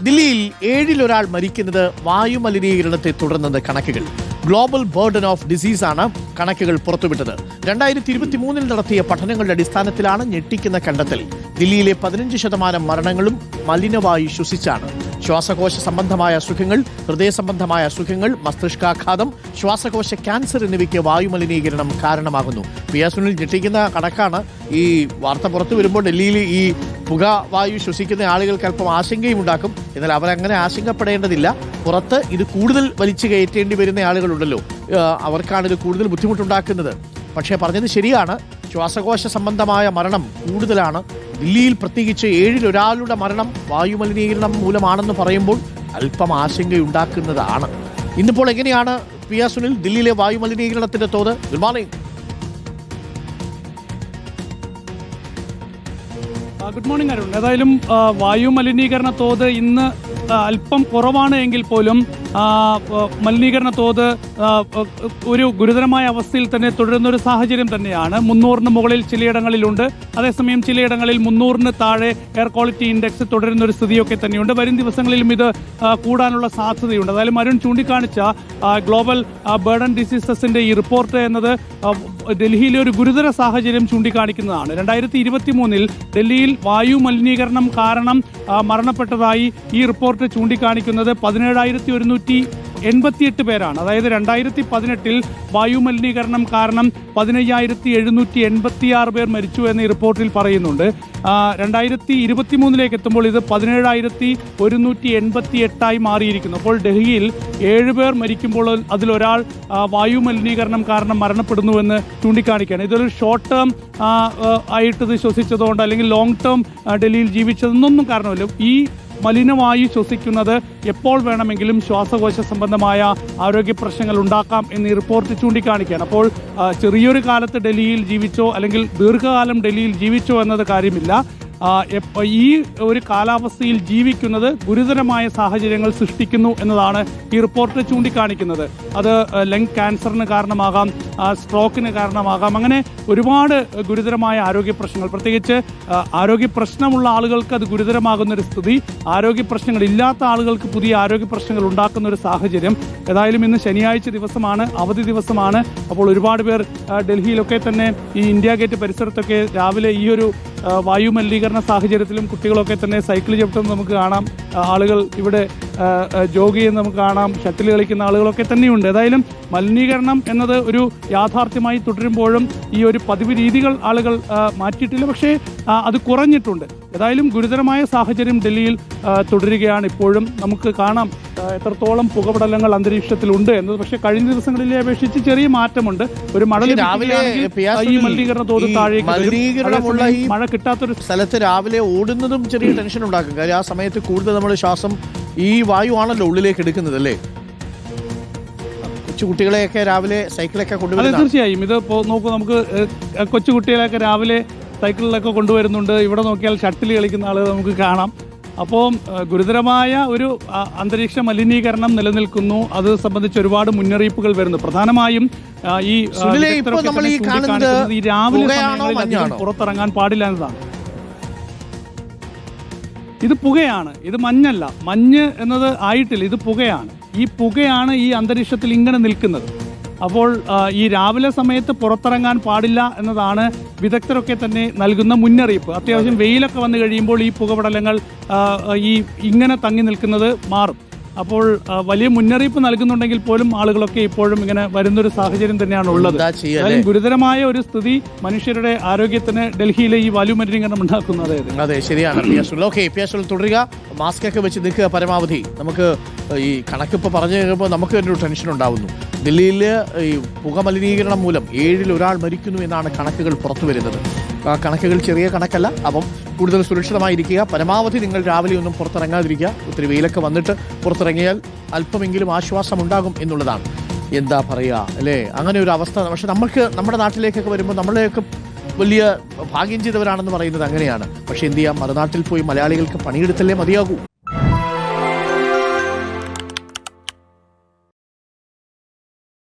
ദില്ലിയിൽ 7-ൽ ഒരാൾ മരിക്കുന്നത് വായുമലിനീകരണത്തെ തുടർന്നെന്ന് കണക്കുകൾ. ഗ്ലോബൽ ബർഡൻ ഓഫ് ഡിസീസാണ് കണക്കുകൾ പുറത്തുവിട്ടത്. 2023 നടത്തിയ പഠനങ്ങളുടെ അടിസ്ഥാനത്തിലാണ് ഞെട്ടിക്കുന്ന കണ്ടെത്തൽ. ദില്ലിയിലെ 15% മരണങ്ങളും മലിനവായു ശ്വസിച്ചാണ്. ശ്വാസകോശ സംബന്ധമായ അസുഖങ്ങൾ, ഹൃദയ സംബന്ധമായ അസുഖങ്ങൾ, മസ്തിഷ്കാഘാതം, ശ്വാസകോശ ക്യാൻസർ എന്നിവയ്ക്ക് വായുമലിനീകരണം കാരണമാകുന്നു. പിയാസുനിൽ ഞെട്ടിക്കുന്ന കണക്കാണ്. ഈ വാർത്ത പുറത്തു വരുമ്പോൾ ഡൽഹിയിൽ ഈ പുക വായു ശ്വസിക്കുന്ന ആളുകൾക്ക് അല്പം ആശങ്കയും ഉണ്ടാക്കും. എന്നാൽ അവരങ്ങനെ ആശങ്കപ്പെടേണ്ടതില്ല. പുറത്ത് ഇത് കൂടുതൽ വലിച്ചു കയറ്റേണ്ടി വരുന്ന ആളുകളുണ്ടല്ലോ, അവർക്കാണ് ഇത് കൂടുതൽ ബുദ്ധിമുട്ടുണ്ടാക്കുന്നത്. പക്ഷേ പറഞ്ഞത് ശരിയാണ്, ശ്വാസകോശ സംബന്ധമായ മരണം കൂടുതലാണ്. ദില്ലിയിൽ പ്രത്യേകിച്ച് 7-ൽ ഒരാളുടെ മരണം വായുമലിനീകരണം മൂലമാണെന്ന് പറയുമ്പോൾ അല്പം ആശങ്കയുണ്ടാക്കുന്നതാണ്. ഇന്നിപ്പോൾ എങ്ങനെയാണ് പിയാസുനിൽ ദില്ലിയിലെ വായുമലിനീകരണത്തിന്റെ തോത്? Good morning. Good morning Arun. ഏതായാലും വായു മലിനീകരണ തോത് ഇന്ന് അല്പം കുറവാണ് എങ്കിൽ പോലും മലിനീകരണ തോത് ഒരു ഗുരുതരമായ അവസ്ഥയിൽ തന്നെ തുടരുന്ന ഒരു സാഹചര്യം തന്നെയാണ്. 300-ന് മുകളിൽ ചിലയിടങ്ങളിലുണ്ട്. അതേസമയം ചിലയിടങ്ങളിൽ 300-ന് താഴെ എയർ ക്വാളിറ്റി ഇൻഡെക്സ് തുടരുന്ന ഒരു സ്ഥിതിയൊക്കെ തന്നെയുണ്ട്. വരും ദിവസങ്ങളിലും ഇത് കൂടാനുള്ള സാധ്യതയുണ്ട്. ഏതായാലും അരുൺ ചൂണ്ടിക്കാണിച്ച ഗ്ലോബൽ ബർഡൻ ഡിസീസസിന്റെ ഈ റിപ്പോർട്ട് എന്നത് ഡൽഹിയിലെ ഒരു ഗുരുതര സാഹചര്യം ചൂണ്ടിക്കാണിക്കുന്നതാണ്. 2023 ഡൽഹിയിൽ വായു മലിനീകരണം കാരണം മരണപ്പെട്ടതായി ഈ റിപ്പോർട്ട് ചൂണ്ടിക്കാണിക്കുന്നത് 17,188 പേരാണ്. അതായത് 2018-ൽ വായു മലിനീകരണം കാരണം 15,786 പേർ മരിച്ചു എന്ന് ഈ റിപ്പോർട്ടിൽ പറയുന്നുണ്ട്. 2023 എത്തുമ്പോൾ ഇത് 17,188 മാറിയിരിക്കുന്നു. അപ്പോൾ ഡൽഹിയിൽ 7 പേർ മരിക്കുമ്പോൾ അതിലൊരാൾ വായു മലിനീകരണം കാരണം മരണപ്പെടുന്നുവെന്ന് ചൂണ്ടിക്കാണിക്കുകയാണ്. ഇതൊരു ഷോർട്ട് ടേം ആയിട്ട് ഇത് ശ്വസിച്ചതുകൊണ്ട് അല്ലെങ്കിൽ ലോങ് ടേം ഡൽഹിയിൽ ജീവിച്ചതെന്നൊന്നും കാരണമില്ല. ഈ മലിനവായു ശ്വസിക്കുന്നത് എപ്പോൾ വേണമെങ്കിലും ശ്വാസകോശ സംബന്ധമായ ആരോഗ്യ പ്രശ്നങ്ങൾ ഉണ്ടാക്കാം എന്ന് ഈ റിപ്പോർട്ട് ചൂണ്ടിക്കാണിക്കുകയാണ്. അപ്പോൾ ചെറിയൊരു കാലത്ത് ഡൽഹിയിൽ ജീവിച്ചോ അല്ലെങ്കിൽ ദീർഘകാലം ഡൽഹിയിൽ ജീവിച്ചോ എന്നത് കാര്യമില്ല. ഈ ഒരു കാലാവസ്ഥയിൽ ജീവിക്കുന്നത് ഗുരുതരമായ സാഹചര്യങ്ങൾ സൃഷ്ടിക്കുന്നു എന്നതാണ് ഈ റിപ്പോർട്ട് ചൂണ്ടിക്കാണിക്കുന്നത്. അത് ലങ് ക്യാൻസറിന് കാരണമാകാം, സ്ട്രോക്കിന് കാരണമാകാം. അങ്ങനെ ഒരുപാട് ഗുരുതരമായ ആരോഗ്യ പ്രശ്നങ്ങൾ, പ്രത്യേകിച്ച് ആരോഗ്യ പ്രശ്നമുള്ള ആളുകൾക്ക് അത് ഗുരുതരമാകുന്നൊരു സ്ഥിതി, ആരോഗ്യ പ്രശ്നങ്ങൾ ഇല്ലാത്ത ആളുകൾക്ക് പുതിയ ആരോഗ്യ പ്രശ്നങ്ങൾ ഉണ്ടാക്കുന്ന ഒരു സാഹചര്യം. ഏതായാലും ഇന്ന് ശനിയാഴ്ച ദിവസമാണ്, അവധി ദിവസമാണ്. അപ്പോൾ ഒരുപാട് പേർ ഡൽഹിയിലൊക്കെ തന്നെ ഈ ഇന്ത്യ ഗേറ്റ് പരിസരത്തൊക്കെ രാവിലെ ഈ ഒരു വായു മലിനീകരണ സാഹചര്യത്തിലും കുട്ടികളൊക്കെ തന്നെ സൈക്കിൾ ചവിട്ടുന്നത് നമുക്ക് കാണാം. ആളുകൾ ഇവിടെ ജോഗ് ചെയ്യുന്നത് നമുക്ക് കാണാം. ഷട്ടിൽ കളിക്കുന്ന ആളുകളൊക്കെ തന്നെയുണ്ട്. ഏതായാലും മലിനീകരണം എന്നത് ഒരു യാഥാർത്ഥ്യമായി തുടരുമ്പോഴും ഈ ഒരു പതിവ് രീതികൾ ആളുകൾ മാറ്റിയിട്ടില്ല. പക്ഷേ അത് കുറഞ്ഞിട്ടുണ്ട്. ഏതായാലും ഗുരുതരമായ സാഹചര്യം ഡൽഹിയിൽ തുടരുകയാണ്. ഇപ്പോഴും നമുക്ക് കാണാം എത്രത്തോളം പുകപടലങ്ങൾ അന്തരീക്ഷത്തിലുണ്ട് എന്നത്. പക്ഷേ കഴിഞ്ഞ ദിവസങ്ങളിലെ അപേക്ഷിച്ച് ചെറിയ മാറ്റമുണ്ട്. ഒരു മഴ ഈ മലിനീകരണ തോത് താഴേക്ക് മഴ കിട്ടാത്തൊരു സ്ഥലത്ത് രാവിലെ ഓടുന്നതും ചെറിയ ടെൻഷൻ ഉണ്ടാക്കും. കാര്യം ആ സമയത്ത് കൂടുതൽ നമ്മുടെ ശ്വാസം ഈ വായു ആണല്ലോ ഉള്ളിലേക്ക് എടുക്കുന്നത് അല്ലേ? കൊച്ചുകുട്ടികളെയൊക്കെ രാവിലെ സൈക്കിളൊക്കെ കൊണ്ടുവരുന്നത് തീർച്ചയായും. ഇത് നോക്കൂ, നമുക്ക് കൊച്ചുകുട്ടികളെയൊക്കെ രാവിലെ സൈക്കിളിലൊക്കെ കൊണ്ടുവരുന്നുണ്ട്. ഇവിടെ നോക്കിയാൽ ഷട്ടിൽ കളിക്കുന്ന ആളുകൾ നമുക്ക് കാണാം. അപ്പോൾ ഗുരുതരമായ ഒരു അന്തരീക്ഷ മലിനീകരണം നിലനിൽക്കുന്നു. അത് സംബന്ധിച്ച് ഒരുപാട് മുന്നറിയിപ്പുകൾ വരുന്നു. പ്രധാനമായും ഈ രാവിലെ പുറത്തിറങ്ങാൻ പാടില്ല എന്നതാണ്. ഇത് പുകയാണ്, ഇത് മഞ്ഞല്ല. മഞ്ഞ് എന്നത് ആയിട്ടില്ല, ഇത് പുകയാണ്. ഈ പുകയാണ് ഈ അന്തരീക്ഷത്തിൽ ഇങ്ങനെ നിൽക്കുന്നത്. അപ്പോൾ ഈ രാവിലെ സമയത്ത് പുറത്തിറങ്ങാൻ പാടില്ല എന്നതാണ് വിദഗ്ധരൊക്കെ തന്നെ നൽകുന്ന മുന്നറിയിപ്പ്. അത്യാവശ്യം വെയിലൊക്കെ വന്നു കഴിയുമ്പോൾ ഈ പുകപടലങ്ങൾ ഈ ഇങ്ങനെ തങ്ങി നിൽക്കുന്നത് മാറും. അപ്പോൾ വലിയ മുന്നറിയിപ്പ് നൽകുന്നുണ്ടെങ്കിൽ പോലും ആളുകളൊക്കെ ഇപ്പോഴും ഇങ്ങനെ വരുന്നൊരു സാഹചര്യം തന്നെയാണ് ഉള്ളത്. ഗുരുതരമായ ഒരു സ്ഥിതി മനുഷ്യരുടെ ആരോഗ്യത്തിന് ഡൽഹിയിലെ ഈ വായു മലിനീകരണം ഉണ്ടാക്കുന്നത്. അതെ, ശരിയാണ്. തുടരുക, മാസ്ക് ഒക്കെ വെച്ച് നിൽക്കുക പരമാവധി. നമുക്ക് ഈ കണക്കിപ്പോൾ പറഞ്ഞു കഴിയുമ്പോൾ നമുക്ക് ഒരു ടെൻഷൻ ഉണ്ടാവുന്നു. ദില്ലിയിൽ ഈ പുക മലിനീകരണം മൂലം 7-ൽ ഒരാൾ മരിക്കുന്നു എന്നാണ് കണക്കുകൾ പുറത്തു വരുന്നത്. ആ കണക്കുകൾ ചെറിയ കണക്കല്ല. അപ്പം കൂടുതൽ സുരക്ഷിതമായിരിക്കുക. പരമാവധി നിങ്ങൾ രാവിലെ ഒന്നും പുറത്തിറങ്ങാതിരിക്കുക. ഒത്തിരി വെയിലൊക്കെ വന്നിട്ട് പുറത്തിറങ്ങിയാൽ അല്പമെങ്കിലും ആശ്വാസം ഉണ്ടാകും എന്നുള്ളതാണ്. എന്താ പറയുക അല്ലേ, അങ്ങനെ ഒരു അവസ്ഥ. പക്ഷെ നമുക്ക് നമ്മുടെ നാട്ടിലേക്കൊക്കെ വരുമ്പോൾ നമ്മളെയൊക്കെ വലിയ ഭാഗ്യം ചെയ്തവരാണെന്ന് പറയുന്നത് അങ്ങനെയാണ്. പക്ഷെ എന്ത് ചെയ്യാം, മറുനാട്ടിൽ പോയി മലയാളികൾക്ക് പണിയെടുത്തല്ലേ മതിയാകൂ.